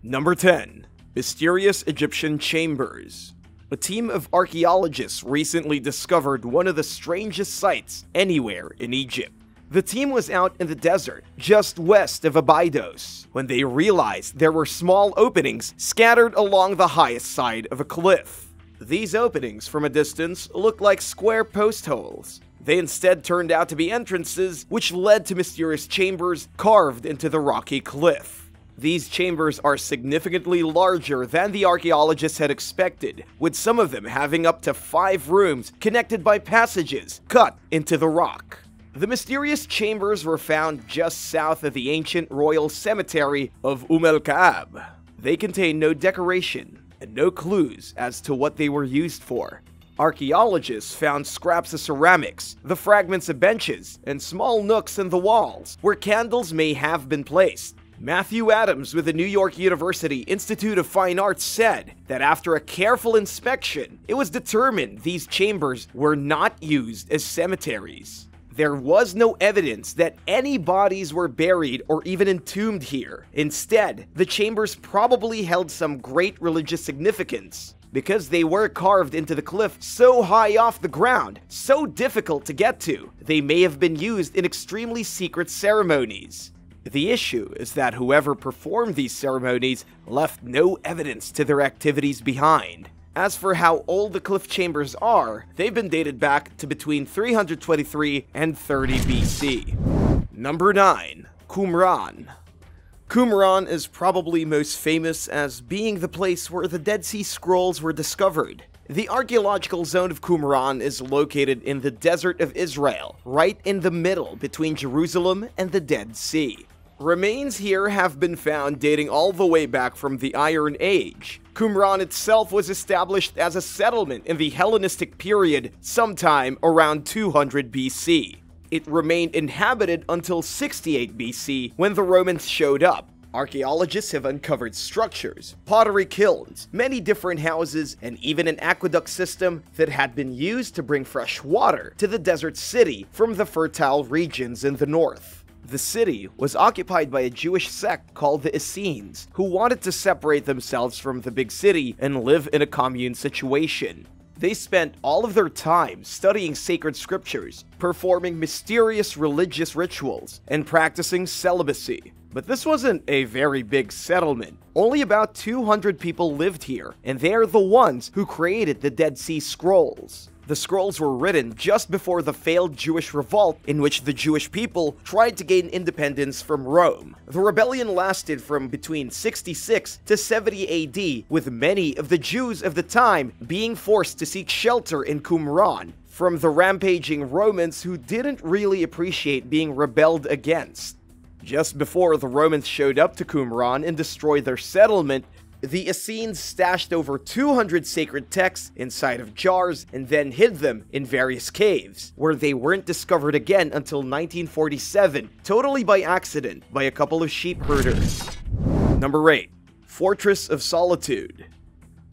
Number 10. Mysterious Egyptian Chambers. A team of archaeologists recently discovered one of the strangest sites anywhere in Egypt. The team was out in the desert, just west of Abydos, when they realized there were small openings scattered along the highest side of a cliff. These openings from a distance looked like square post holes. They instead turned out to be entrances, which led to mysterious chambers carved into the rocky cliff. These chambers are significantly larger than the archaeologists had expected, with some of them having up to 5 rooms connected by passages cut into the rock. The mysterious chambers were found just south of the ancient royal cemetery of al-Ka'ab. They contain no decoration and no clues as to what they were used for. Archaeologists found scraps of ceramics, the fragments of benches, and small nooks in the walls where candles may have been placed. Matthew Adams with the New York University Institute of Fine Arts said that after a careful inspection, it was determined these chambers were not used as cemeteries. There was no evidence that any bodies were buried or even entombed here. Instead, the chambers probably held some great religious significance, because they were carved into the cliff so high off the ground, so difficult to get to, they may have been used in extremely secret ceremonies. The issue is that whoever performed these ceremonies left no evidence to their activities behind. As for how old the cliff chambers are, they've been dated back to between 323 and 30 BC. Number 9. Qumran. Qumran is probably most famous as being the place where the Dead Sea Scrolls were discovered. The archaeological zone of Qumran is located in the desert of Israel, right in the middle between Jerusalem and the Dead Sea. Remains here have been found dating all the way back from the Iron Age. Qumran itself was established as a settlement in the Hellenistic period sometime around 200 BC. It remained inhabited until 68 BC when the Romans showed up. Archaeologists have uncovered structures, pottery kilns, many different houses, and even an aqueduct system that had been used to bring fresh water to the desert city from the fertile regions in the north. The city was occupied by a Jewish sect called the Essenes, who wanted to separate themselves from the big city and live in a commune situation. They spent all of their time studying sacred scriptures, performing mysterious religious rituals, and practicing celibacy. But this wasn't a very big settlement. Only about 200 people lived here, and they're the ones who created the Dead Sea Scrolls. The scrolls were written just before the failed Jewish revolt in which the Jewish people tried to gain independence from Rome. The rebellion lasted from between 66 to 70 AD, with many of the Jews of the time being forced to seek shelter in Qumran from the rampaging Romans who didn't really appreciate being rebelled against. Just before the Romans showed up to Qumran and destroyed their settlement, the Essenes stashed over 200 sacred texts inside of jars and then hid them in various caves, where they weren't discovered again until 1947, totally by accident, by a couple of sheep herders. Number 8. Fortress of Solitude.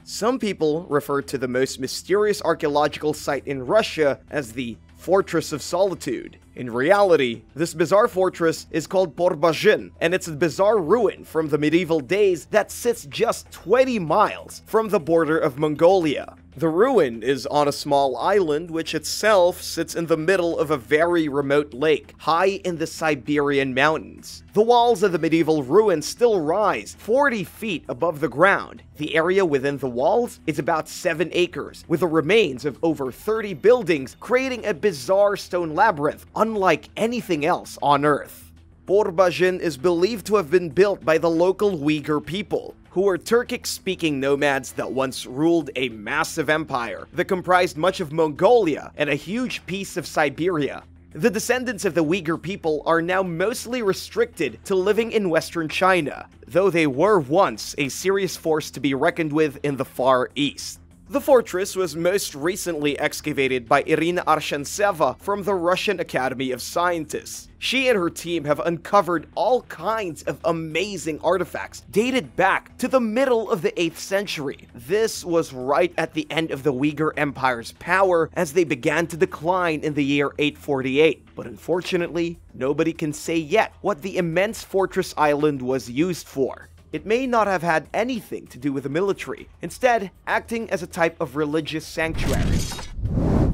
Some people refer to the most mysterious archaeological site in Russia as the Fortress of Solitude. In reality, this bizarre fortress is called Porbazhin, and it's a bizarre ruin from the medieval days that sits just 20 miles from the border of Mongolia. The ruin is on a small island which itself sits in the middle of a very remote lake, high in the Siberian mountains. The walls of the medieval ruin still rise 40 feet above the ground. The area within the walls is about 7 acres, with the remains of over 30 buildings creating a bizarre stone labyrinth unlike anything else on Earth. Porbazhin is believed to have been built by the local Uighur people, who were Turkic-speaking nomads that once ruled a massive empire that comprised much of Mongolia and a huge piece of Siberia. The descendants of the Uighur people are now mostly restricted to living in Western China, though they were once a serious force to be reckoned with in the Far East. The fortress was most recently excavated by Irina Arshantseva from the Russian Academy of Scientists. She and her team have uncovered all kinds of amazing artifacts dated back to the middle of the 8th century. This was right at the end of the Uighur Empire's power as they began to decline in the year 848. But unfortunately, nobody can say yet what the immense fortress island was used for. It may not have had anything to do with the military, instead acting as a type of religious sanctuary.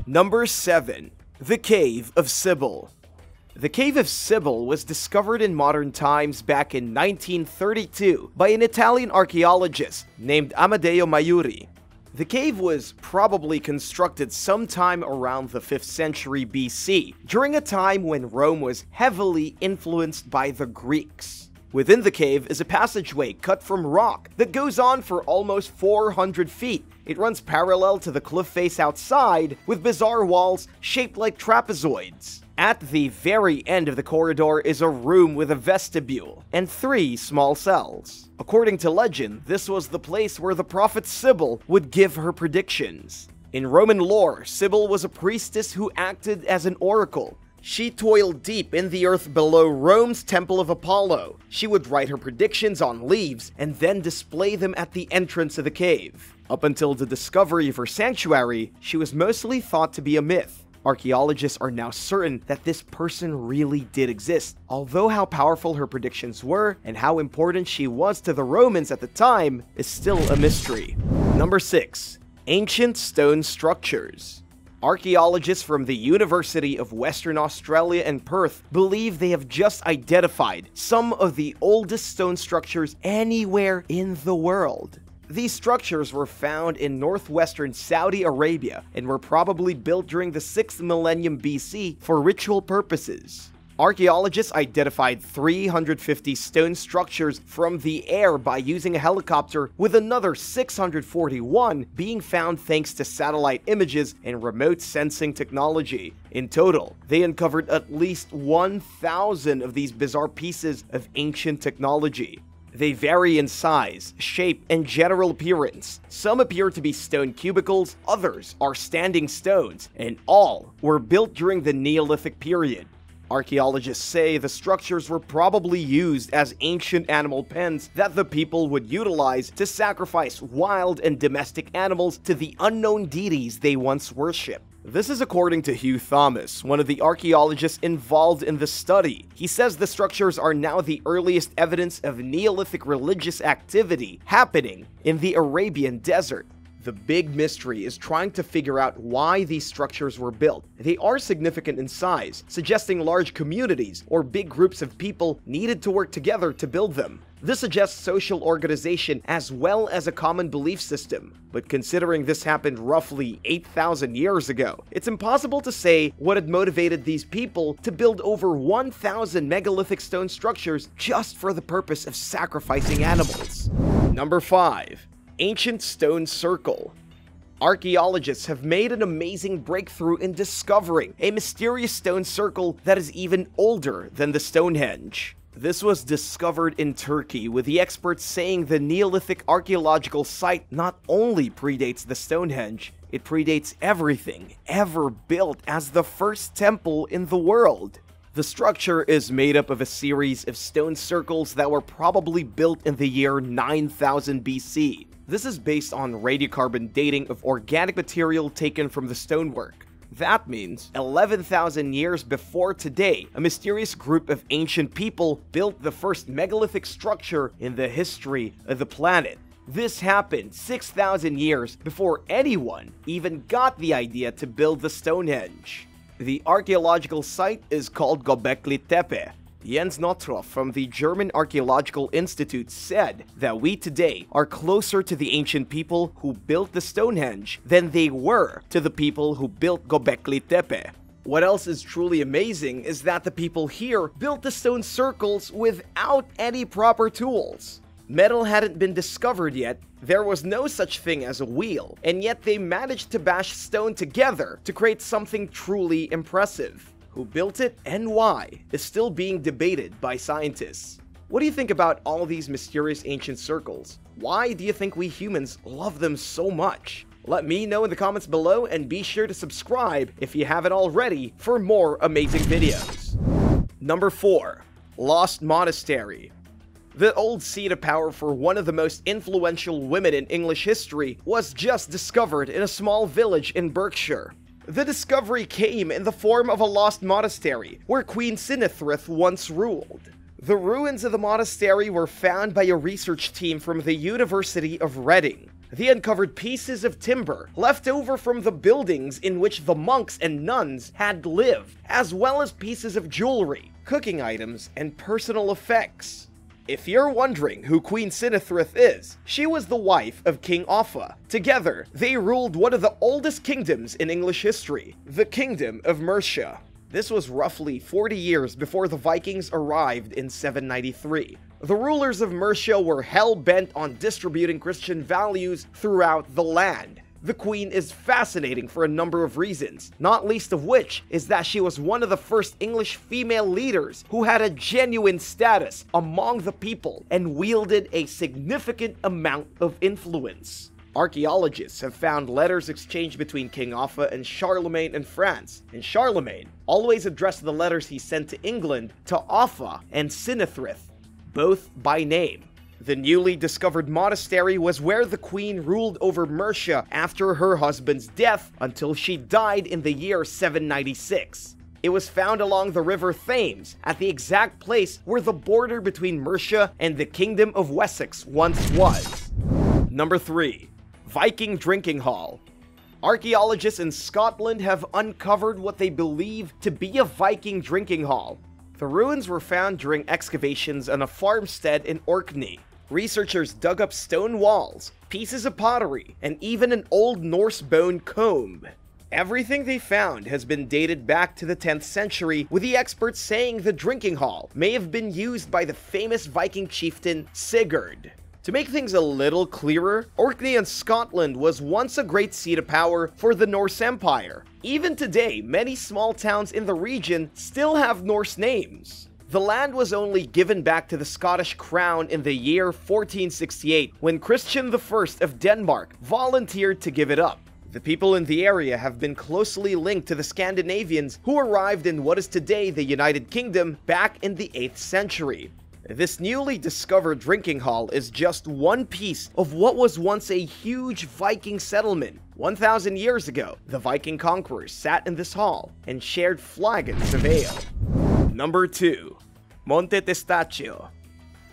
Number 7. The Cave of Cybele. The Cave of Cybele was discovered in modern times back in 1932 by an Italian archaeologist named Amedeo Maiuri. The cave was probably constructed sometime around the 5th century BC, during a time when Rome was heavily influenced by the Greeks. Within the cave is a passageway cut from rock that goes on for almost 400 feet. It runs parallel to the cliff face outside, with bizarre walls shaped like trapezoids. At the very end of the corridor is a room with a vestibule and 3 small cells. According to legend, this was the place where the prophet Cybele would give her predictions. In Roman lore, Cybele was a priestess who acted as an oracle. She toiled deep in the earth below Rome's Temple of Apollo. She would write her predictions on leaves and then display them at the entrance of the cave. Up until the discovery of her sanctuary, she was mostly thought to be a myth. Archaeologists are now certain that this person really did exist, although how powerful her predictions were and how important she was to the Romans at the time is still a mystery. Number 6. Ancient stone structures. Archaeologists from the University of Western Australia in Perth believe they have just identified some of the oldest stone structures anywhere in the world. These structures were found in northwestern Saudi Arabia and were probably built during the 6th millennium BC for ritual purposes. Archaeologists identified 350 stone structures from the air by using a helicopter, with another 641 being found thanks to satellite images and remote sensing technology. In total, they uncovered at least 1,000 of these bizarre pieces of ancient technology. They vary in size, shape, and general appearance. Some appear to be stone cubicles, others are standing stones, and all were built during the Neolithic period. Archaeologists say the structures were probably used as ancient animal pens that the people would utilize to sacrifice wild and domestic animals to the unknown deities they once worshipped. This is according to Hugh Thomas, one of the archaeologists involved in the study. He says the structures are now the earliest evidence of Neolithic religious activity happening in the Arabian desert. The big mystery is trying to figure out why these structures were built. They are significant in size, suggesting large communities or big groups of people needed to work together to build them. This suggests social organization as well as a common belief system. But considering this happened roughly 8,000 years ago, it's impossible to say what had motivated these people to build over 1,000 megalithic stone structures just for the purpose of sacrificing animals. Number 5. Ancient stone circle. Archaeologists have made an amazing breakthrough in discovering a mysterious stone circle that is even older than the Stonehenge. This was discovered in Turkey, with the experts saying the Neolithic archaeological site not only predates the Stonehenge, it predates everything ever built as the first temple in the world. The structure is made up of a series of stone circles that were probably built in the year 9000 BC. This is based on radiocarbon dating of organic material taken from the stonework. That means 11,000 years before today, a mysterious group of ancient people built the first megalithic structure in the history of the planet. This happened 6,000 years before anyone even got the idea to build the Stonehenge. The archaeological site is called Göbekli Tepe. Jens Nottroff from the German Archaeological Institute said that we today are closer to the ancient people who built the Stonehenge than they were to the people who built Göbekli Tepe. What else is truly amazing is that the people here built the stone circles without any proper tools. Metal hadn't been discovered yet, there was no such thing as a wheel, and yet they managed to bash stone together to create something truly impressive. Who built it and why is still being debated by scientists. What do you think about all these mysterious ancient circles? Why do you think we humans love them so much? Let me know in the comments below, and be sure to subscribe if you haven't already for more amazing videos. Number 4. Lost Monastery. The old seat of power for one of the most influential women in English history was just discovered in a small village in Berkshire. The discovery came in the form of a lost monastery where Queen Cynethryth once ruled. The ruins of the monastery were found by a research team from the University of Reading. They uncovered pieces of timber left over from the buildings in which the monks and nuns had lived, as well as pieces of jewelry, cooking items, and personal effects. If you're wondering who Queen Cynethryth is, she was the wife of King Offa. Together, they ruled one of the oldest kingdoms in English history, the Kingdom of Mercia. This was roughly 40 years before the Vikings arrived in 793. The rulers of Mercia were hell-bent on distributing Christian values throughout the land. The queen is fascinating for a number of reasons, not least of which is that she was one of the first English female leaders who had a genuine status among the people and wielded a significant amount of influence. Archaeologists have found letters exchanged between King Offa and Charlemagne in France, and Charlemagne always addressed the letters he sent to England to Offa and Cynethryth, both by name. The newly discovered monastery was where the queen ruled over Mercia after her husband's death until she died in the year 796. It was found along the river Thames, at the exact place where the border between Mercia and the Kingdom of Wessex once was. Number 3. Viking Drinking Hall. Archaeologists in Scotland have uncovered what they believe to be a Viking drinking hall. The ruins were found during excavations on a farmstead in Orkney. Researchers dug up stone walls, pieces of pottery, and even an old Norse bone comb. Everything they found has been dated back to the 10th century, with the experts saying the drinking hall may have been used by the famous Viking chieftain Sigurd. To make things a little clearer, Orkney in Scotland was once a great seat of power for the Norse Empire. Even today, many small towns in the region still have Norse names. The land was only given back to the Scottish crown in the year 1468 when Christian I of Denmark volunteered to give it up. The people in the area have been closely linked to the Scandinavians who arrived in what is today the United Kingdom back in the 8th century. This newly discovered drinking hall is just one piece of what was once a huge Viking settlement. 1,000 years ago, the Viking conquerors sat in this hall and shared flagons of ale. Number 2. Monte Testaccio.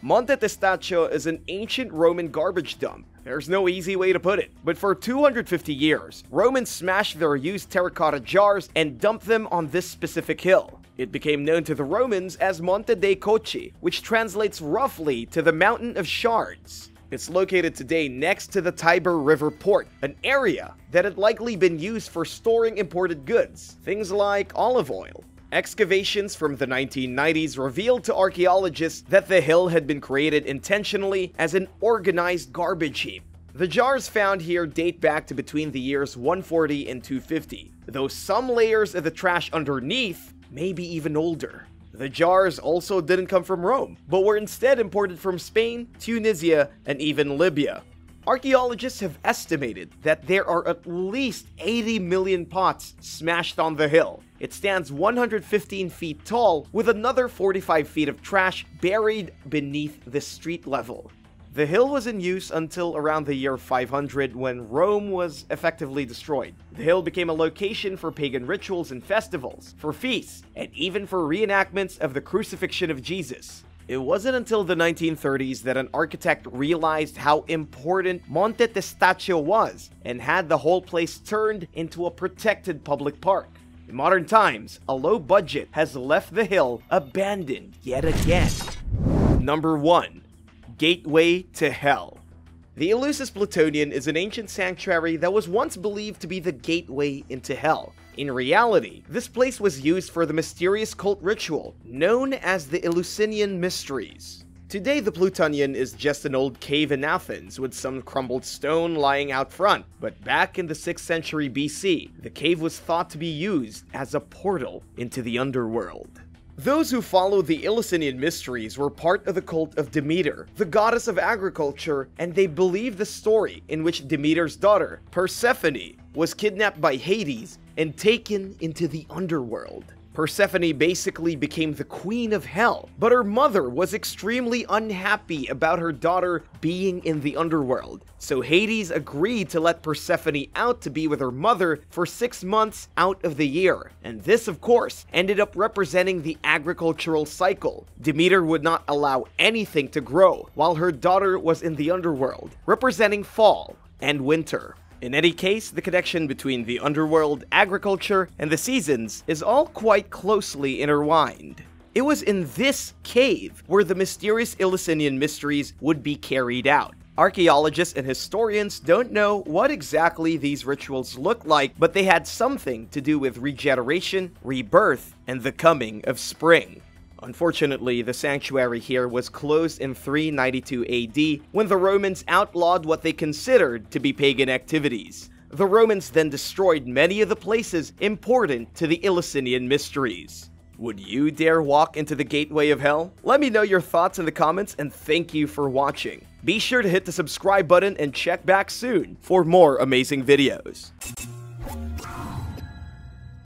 Monte Testaccio is an ancient Roman garbage dump. There's no easy way to put it, but for 250 years, Romans smashed their used terracotta jars and dumped them on this specific hill. It became known to the Romans as Monte dei Cocci, which translates roughly to the Mountain of Shards. It's located today next to the Tiber River port, an area that had likely been used for storing imported goods, things like olive oil. Excavations from the 1990s revealed to archaeologists that the hill had been created intentionally as an organized garbage heap. The jars found here date back to between the years 140 and 250, though some layers of the trash underneath may be even older. The jars also didn't come from Rome, but were instead imported from Spain, Tunisia, and even Libya. Archaeologists have estimated that there are at least 80 million pots smashed on the hill. It stands 115 feet tall, with another 45 feet of trash buried beneath the street level. The hill was in use until around the year 500 when Rome was effectively destroyed. The hill became a location for pagan rituals and festivals, for feasts, and even for reenactments of the crucifixion of Jesus. It wasn't until the 1930s that an architect realized how important Monte Testaccio was and had the whole place turned into a protected public park. In modern times, a low budget has left the hill abandoned yet again. Number 1. Gateway to Hell. The Eleusis Platonian is an ancient sanctuary that was once believed to be the gateway into hell. In reality, this place was used for the mysterious cult ritual known as the Eleusinian Mysteries. Today, the Plutonian is just an old cave in Athens with some crumbled stone lying out front, but back in the 6th century BC, the cave was thought to be used as a portal into the underworld. Those who followed the Eleusinian Mysteries were part of the cult of Demeter, the goddess of agriculture, and they believed the story in which Demeter's daughter, Persephone, was kidnapped by Hades and taken into the underworld. Persephone basically became the queen of hell, but her mother was extremely unhappy about her daughter being in the underworld. So Hades agreed to let Persephone out to be with her mother for 6 months out of the year. And this, of course, ended up representing the agricultural cycle. Demeter would not allow anything to grow while her daughter was in the underworld, representing fall and winter. In any case, the connection between the underworld, agriculture, and the seasons is all quite closely intertwined. It was in this cave where the mysterious Eleusinian mysteries would be carried out. Archaeologists and historians don't know what exactly these rituals look like, but they had something to do with regeneration, rebirth, and the coming of spring. Unfortunately, the sanctuary here was closed in 392 AD when the Romans outlawed what they considered to be pagan activities. The Romans then destroyed many of the places important to the Eleusinian mysteries. Would you dare walk into the gateway of hell? Let me know your thoughts in the comments, and thank you for watching. Be sure to hit the subscribe button and check back soon for more amazing videos.